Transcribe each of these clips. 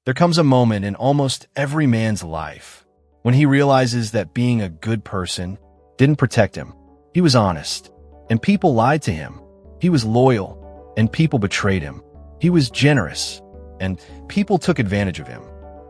There comes a moment in almost every man's life when he realizes that being a good person didn't protect him. He was honest, and people lied to him. He was loyal, and people betrayed him. He was generous, and people took advantage of him.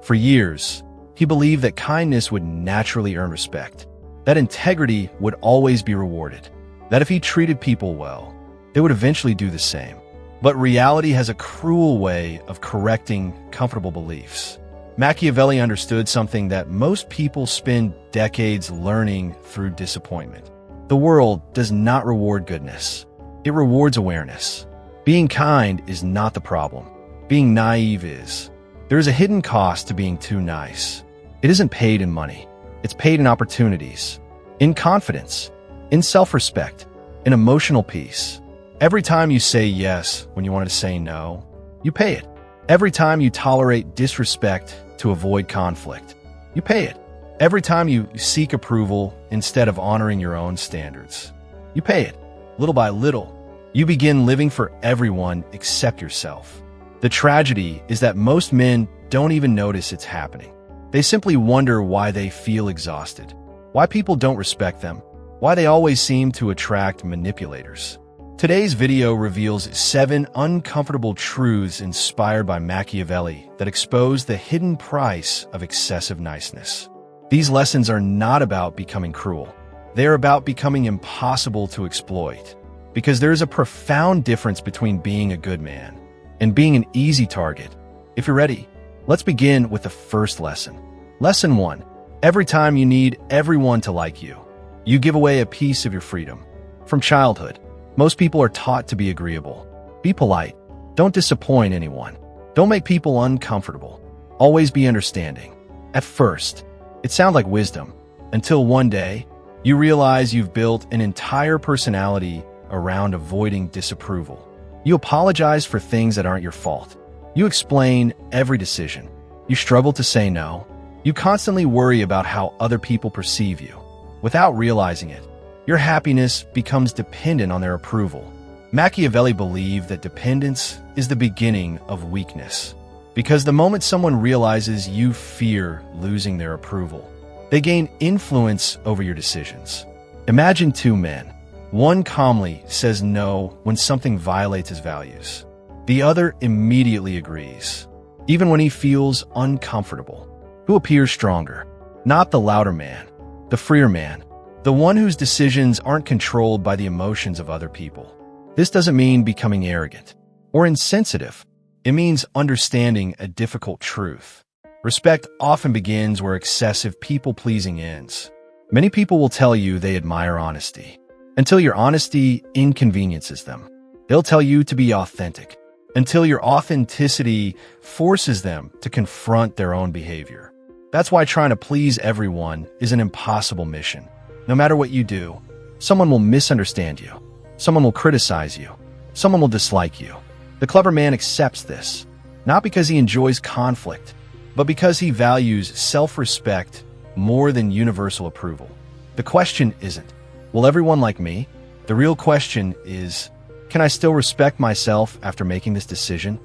For years, he believed that kindness would naturally earn respect, that integrity would always be rewarded, that if he treated people well, they would eventually do the same. But reality has a cruel way of correcting comfortable beliefs. Machiavelli understood something that most people spend decades learning through disappointment. The world does not reward goodness. It rewards awareness. Being kind is not the problem. Being naive is. There is a hidden cost to being too nice. It isn't paid in money. It's paid in opportunities, in confidence, in self-respect, in emotional peace. Every time you say yes when you wanted to say no, you pay it. Every time you tolerate disrespect to avoid conflict, you pay it. Every time you seek approval instead of honoring your own standards, you pay it. Little by little, you begin living for everyone except yourself. The tragedy is that most men don't even notice it's happening. They simply wonder why they feel exhausted, why people don't respect them, why they always seem to attract manipulators. Today's video reveals 7 uncomfortable truths inspired by Machiavelli that expose the hidden price of excessive niceness. These lessons are not about becoming cruel. They are about becoming impossible to exploit. Because there is a profound difference between being a good man and being an easy target. If you're ready, let's begin with the first lesson. Lesson 1. Every time you need everyone to like you, you give away a piece of your freedom. From childhood, most people are taught to be agreeable. Be polite. Don't disappoint anyone. Don't make people uncomfortable. Always be understanding. At first, it sounds like wisdom, until one day, you realize you've built an entire personality around avoiding disapproval. You apologize for things that aren't your fault. You explain every decision. You struggle to say no. You constantly worry about how other people perceive you. Without realizing it, your happiness becomes dependent on their approval. Machiavelli believed that dependence is the beginning of weakness, because the moment someone realizes you fear losing their approval, they gain influence over your decisions. Imagine 2 men. One calmly says no when something violates his values. The other immediately agrees, even when he feels uncomfortable. Who appears stronger? Not the louder man, the freer man, the one whose decisions aren't controlled by the emotions of other people. This doesn't mean becoming arrogant or insensitive. It means understanding a difficult truth. Respect often begins where excessive people-pleasing ends. Many people will tell you they admire honesty, until your honesty inconveniences them. They'll tell you to be authentic, until your authenticity forces them to confront their own behavior. That's why trying to please everyone is an impossible mission. No matter what you do, someone will misunderstand you. Someone will criticize you. Someone will dislike you. The clever man accepts this, not because he enjoys conflict, but because he values self-respect more than universal approval. The question isn't, will everyone like me? The real question is, can I still respect myself after making this decision?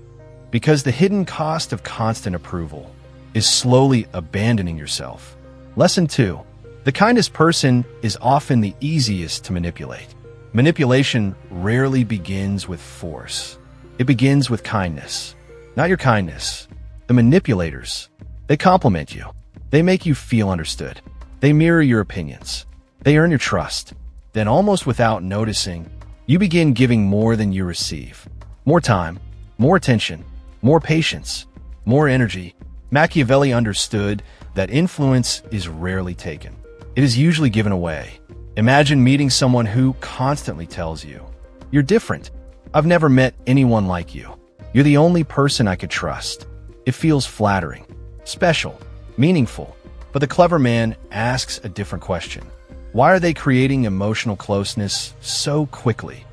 Because the hidden cost of constant approval is slowly abandoning yourself. Lesson 2. The kindest person is often the easiest to manipulate. Manipulation rarely begins with force. It begins with kindness. Not your kindness. The manipulators. They compliment you. They make you feel understood. They mirror your opinions. They earn your trust. Then, almost without noticing, you begin giving more than you receive. More time, more attention, more patience, more energy. Machiavelli understood that influence is rarely taken. It is usually given away. Imagine meeting someone who constantly tells you, "You're different. I've never met anyone like you. You're the only person I could trust." It feels flattering, special, meaningful. But the clever man asks a different question. Why are they creating emotional closeness so quickly?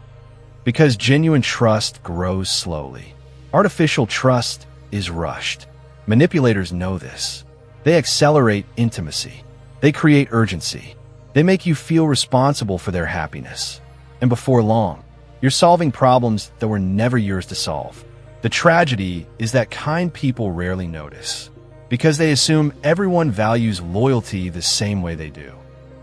Because genuine trust grows slowly. Artificial trust is rushed. Manipulators know this. They accelerate intimacy. They create urgency. They make you feel responsible for their happiness. And before long, you're solving problems that were never yours to solve. The tragedy is that kind people rarely notice, because they assume everyone values loyalty the same way they do.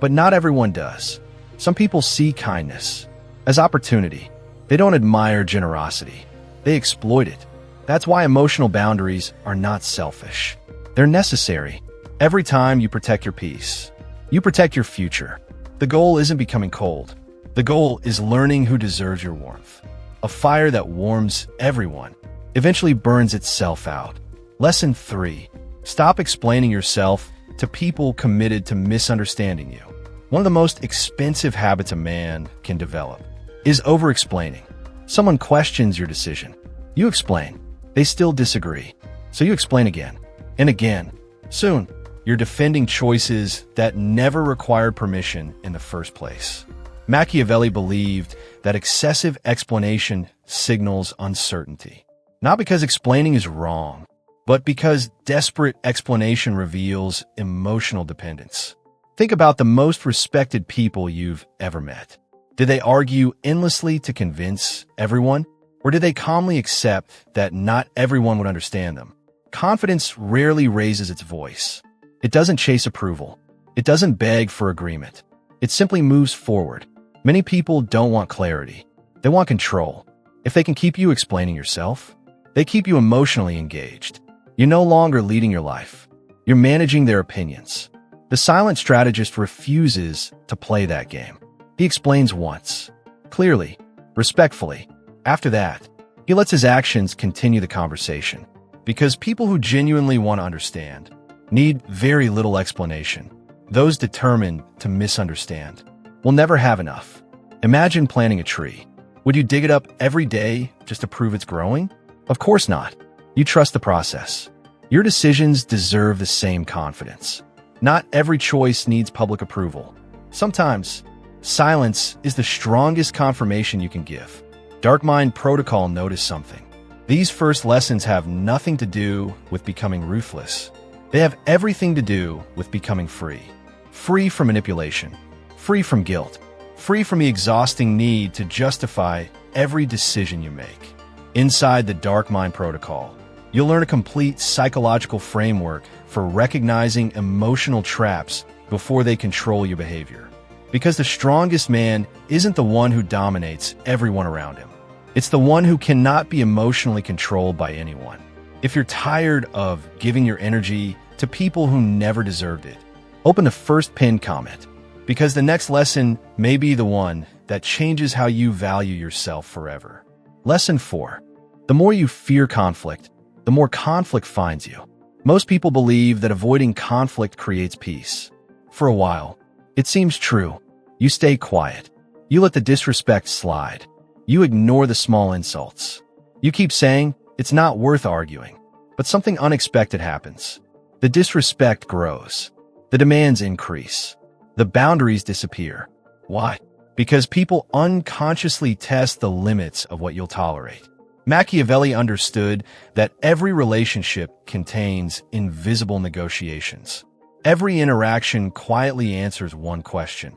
But not everyone does. Some people see kindness as opportunity. They don't admire generosity. They exploit it. That's why emotional boundaries are not selfish. They're necessary. Every time you protect your peace, you protect your future. The goal isn't becoming cold. The goal is learning who deserves your warmth. A fire that warms everyone eventually burns itself out. Lesson 3. Stop explaining yourself to people committed to misunderstanding you. One of the most expensive habits a man can develop is over-explaining. Someone questions your decision. You explain. They still disagree. So you explain again and again. Soon, you're defending choices that never required permission in the first place. Machiavelli believed that excessive explanation signals uncertainty. Not because explaining is wrong, but because desperate explanation reveals emotional dependence. Think about the most respected people you've ever met. Did they argue endlessly to convince everyone? Or did they calmly accept that not everyone would understand them? Confidence rarely raises its voice. It doesn't chase approval. It doesn't beg for agreement. It simply moves forward. Many people don't want clarity. They want control. If they can keep you explaining yourself, they keep you emotionally engaged. You're no longer leading your life. You're managing their opinions. The silent strategist refuses to play that game. He explains once, clearly, respectfully. After that, he lets his actions continue the conversation. Because people who genuinely want to understand need very little explanation. Those determined to misunderstand will never have enough. Imagine planting a tree. Would you dig it up every day just to prove it's growing? Of course not. You trust the process. Your decisions deserve the same confidence. Not every choice needs public approval. Sometimes, silence is the strongest confirmation you can give. Dark Mind Protocol noticed something. These first lessons have nothing to do with becoming ruthless. They have everything to do with becoming free. Free from manipulation. Free from guilt. Free from the exhausting need to justify every decision you make. Inside the Dark Mind Protocol, you'll learn a complete psychological framework for recognizing emotional traps before they control your behavior. Because the strongest man isn't the one who dominates everyone around him. It's the one who cannot be emotionally controlled by anyone. If you're tired of giving your energy to people who never deserved it, open the first pinned comment, because the next lesson may be the one that changes how you value yourself forever. Lesson 4. The more you fear conflict, the more conflict finds you. Most people believe that avoiding conflict creates peace. For a while, it seems true. You stay quiet. You let the disrespect slide. You ignore the small insults. You keep saying, it's not worth arguing. But something unexpected happens. The disrespect grows. The demands increase. The boundaries disappear. Why? Because people unconsciously test the limits of what you'll tolerate. Machiavelli understood that every relationship contains invisible negotiations. Every interaction quietly answers one question.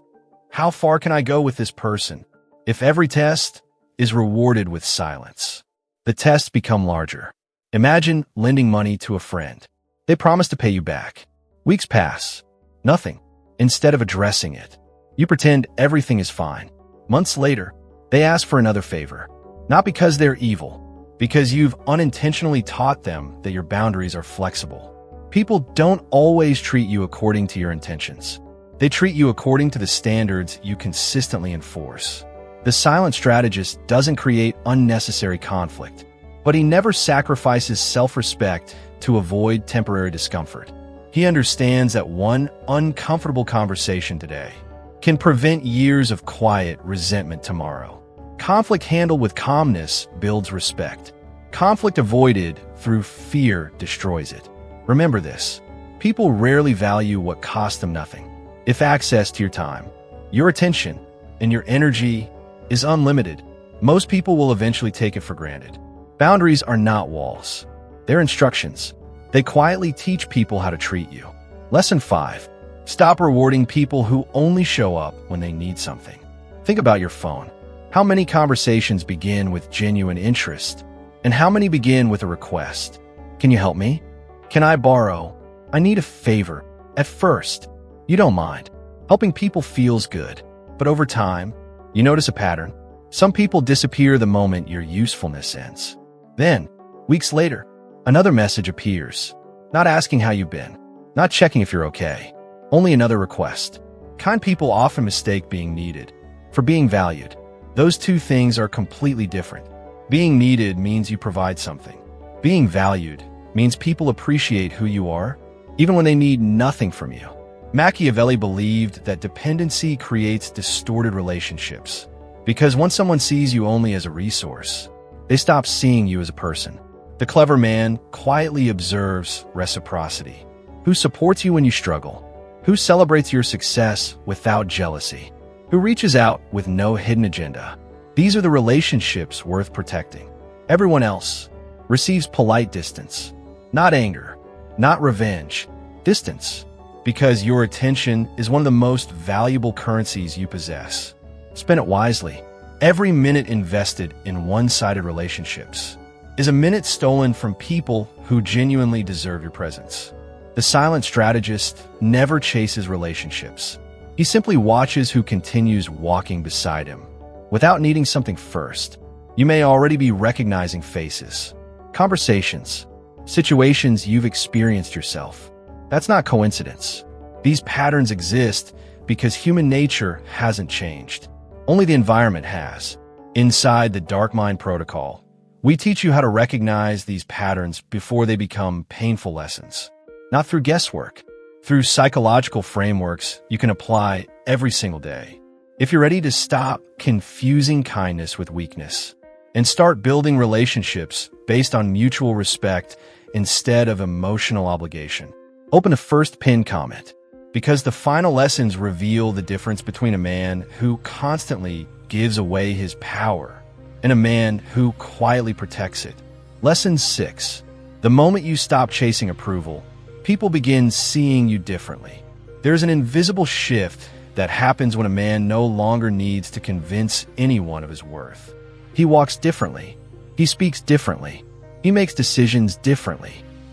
How far can I go with this person? If every test is rewarded with silence, the tests become larger. Imagine lending money to a friend. They promise to pay you back. Weeks pass. Nothing. Instead of addressing it, you pretend everything is fine. Months later, they ask for another favor. Not because they're evil, because you've unintentionally taught them that your boundaries are flexible. People don't always treat you according to your intentions. They treat you according to the standards you consistently enforce. The silent strategist doesn't create unnecessary conflict, but he never sacrifices self-respect to avoid temporary discomfort. He understands that one uncomfortable conversation today can prevent years of quiet resentment tomorrow. Conflict handled with calmness builds respect. Conflict avoided through fear destroys it. Remember this: people rarely value what costs them nothing. If access to your time, your attention, and your energy is unlimited, most people will eventually take it for granted. Boundaries are not walls. They're instructions. They quietly teach people how to treat you. Lesson 5. Stop rewarding people who only show up when they need something. Think about your phone. How many conversations begin with genuine interest And how many begin with a request? Can you help me? Can I borrow? I need a favor. At first, you don't mind. Helping people feels good. But over time, you notice a pattern. Some people disappear the moment your usefulness ends. Then, weeks later, another message appears. Not asking how you've been. Not checking if you're okay. Only another request. Kind people often mistake being needed for being valued. Those two things are completely different. Being needed means you provide something. Being valued means people appreciate who you are, even when they need nothing from you. Machiavelli believed that dependency creates distorted relationships, because once someone sees you only as a resource, they stop seeing you as a person. The clever man quietly observes reciprocity. Who supports you when you struggle? Who celebrates your success without jealousy? Who reaches out with no hidden agenda? These are the relationships worth protecting. Everyone else receives polite distance, not anger, not revenge, distance, because your attention is one of the most valuable currencies you possess. Spend it wisely. Every minute invested in one-sided relationships is a minute stolen from people who genuinely deserve your presence. The silent strategist never chases relationships. He simply watches who continues walking beside him. Without needing something first, you may already be recognizing faces, conversations, situations you've experienced yourself. That's not coincidence. These patterns exist because human nature hasn't changed. Only the environment has. Inside the Dark Mind Protocol, we teach you how to recognize these patterns before they become painful lessons. Not through guesswork, through psychological frameworks you can apply every single day. If you're ready to stop confusing kindness with weakness and start building relationships based on mutual respect instead of emotional obligation, open a first pinned comment, because the final lessons reveal the difference between a man who constantly gives away his power and a man who quietly protects it. Lesson 6. The moment you stop chasing approval, people begin seeing you differently. There's an invisible shift that happens when a man no longer needs to convince anyone of his worth. He walks differently. He speaks differently. He makes decisions differently.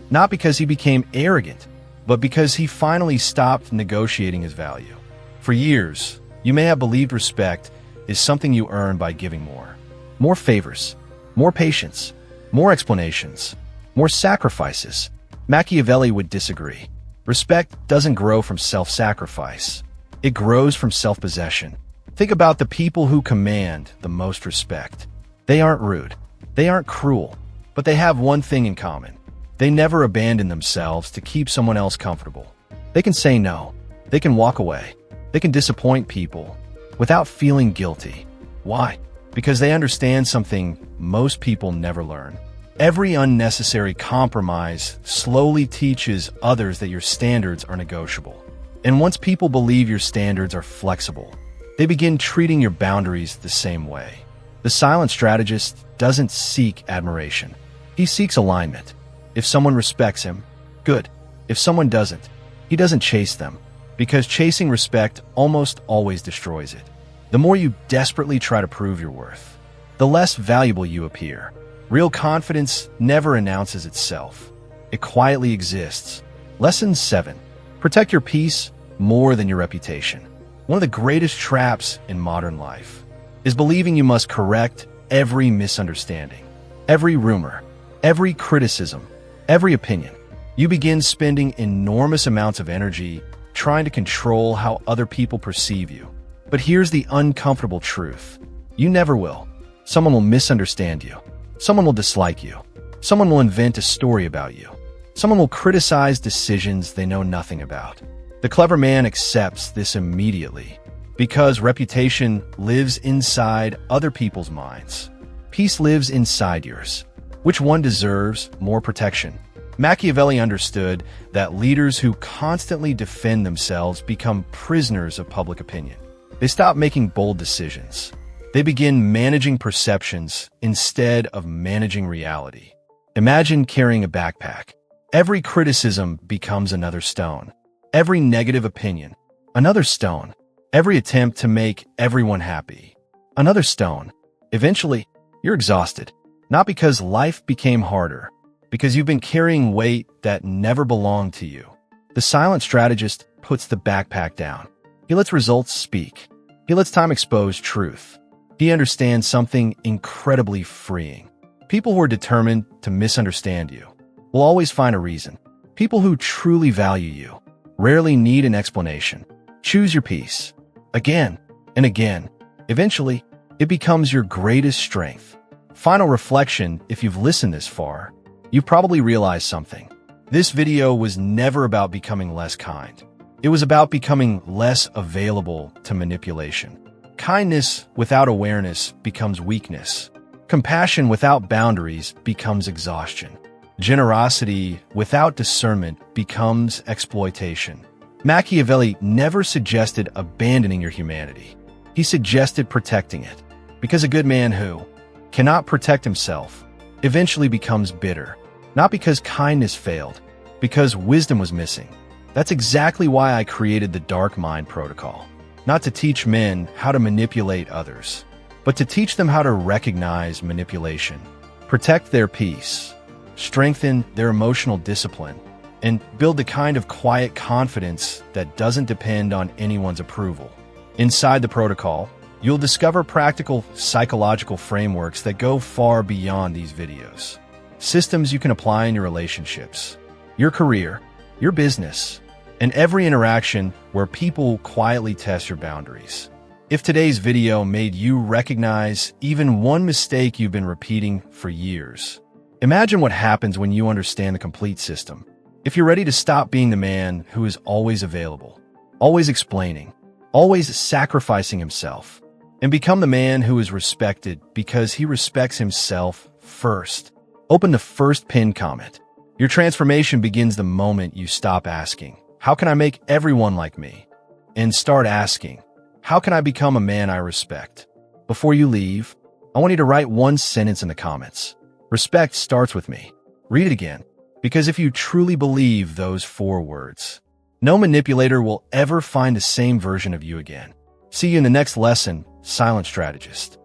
Not because he became arrogant, but because he finally stopped negotiating his value. For years, you may have believed respect is something you earn by giving more. More favors, more patience, more explanations, more sacrifices. Machiavelli would disagree. Respect doesn't grow from self-sacrifice. It grows from self-possession. Think about the people who command the most respect. They aren't rude. They aren't cruel. But they have one thing in common. They never abandon themselves to keep someone else comfortable. They can say no. They can walk away. They can disappoint people without feeling guilty. Why? Because they understand something most people never learn. Every unnecessary compromise slowly teaches others that your standards are negotiable. And once people believe your standards are flexible, they begin treating your boundaries the same way. The silent strategist doesn't seek admiration. He seeks alignment. If someone respects him, good. If someone doesn't, he doesn't chase them, because chasing respect almost always destroys it. The more you desperately try to prove your worth, the less valuable you appear. Real confidence never announces itself. It quietly exists. Lesson 7. Protect your peace more than your reputation. One of the greatest traps in modern life is believing you must correct every misunderstanding, every rumor, every criticism, every opinion. You begin spending enormous amounts of energy trying to control how other people perceive you. But here's the uncomfortable truth. You never will. Someone will misunderstand you. Someone will dislike you. Someone will invent a story about you. Someone will criticize decisions they know nothing about. The clever man accepts this immediately, because reputation lives inside other people's minds. Peace lives inside yours. Which one deserves more protection? Machiavelli understood that leaders who constantly defend themselves become prisoners of public opinion. They stop making bold decisions. They begin managing perceptions instead of managing reality. Imagine carrying a backpack. Every criticism becomes another stone. Every negative opinion, another stone. Every attempt to make everyone happy, another stone. Eventually, you're exhausted. Not because life became harder, because you've been carrying weight that never belonged to you. The silent strategist puts the backpack down. He lets results speak. He lets time expose truth. He understands something incredibly freeing. People who are determined to misunderstand you will always find a reason. People who truly value you rarely need an explanation. Choose your peace. Again and again. Eventually, it becomes your greatest strength. Final reflection: if you've listened this far, you've probably realized something. This video was never about becoming less kind. It was about becoming less available to manipulation. Kindness without awareness becomes weakness. Compassion without boundaries becomes exhaustion. Generosity without discernment becomes exploitation. Machiavelli never suggested abandoning your humanity. He suggested protecting it, because a good man who cannot protect himself eventually becomes bitter. Not because kindness failed, because wisdom was missing. That's exactly why I created the Dark Mind Protocol. Not to teach men how to manipulate others, but to teach them how to recognize manipulation, protect their peace, strengthen their emotional discipline, and build the kind of quiet confidence that doesn't depend on anyone's approval. Inside the protocol, you'll discover practical psychological frameworks that go far beyond these videos. Systems you can apply in your relationships, your career, your business, and every interaction where people quietly test your boundaries. If today's video made you recognize even one mistake you've been repeating for years, imagine what happens when you understand the complete system. If you're ready to stop being the man who is always available, always explaining, always sacrificing himself, and become the man who is respected because he respects himself first, open the first pinned comment. Your transformation begins the moment you stop asking, "How can I make everyone like me?" and start asking, "How can I become a man I respect?" Before you leave, I want you to write one sentence in the comments. Respect starts with me. Read it again, because if you truly believe those 4 words, no manipulator will ever find the same version of you again. See you in the next lesson, Silent Strategist.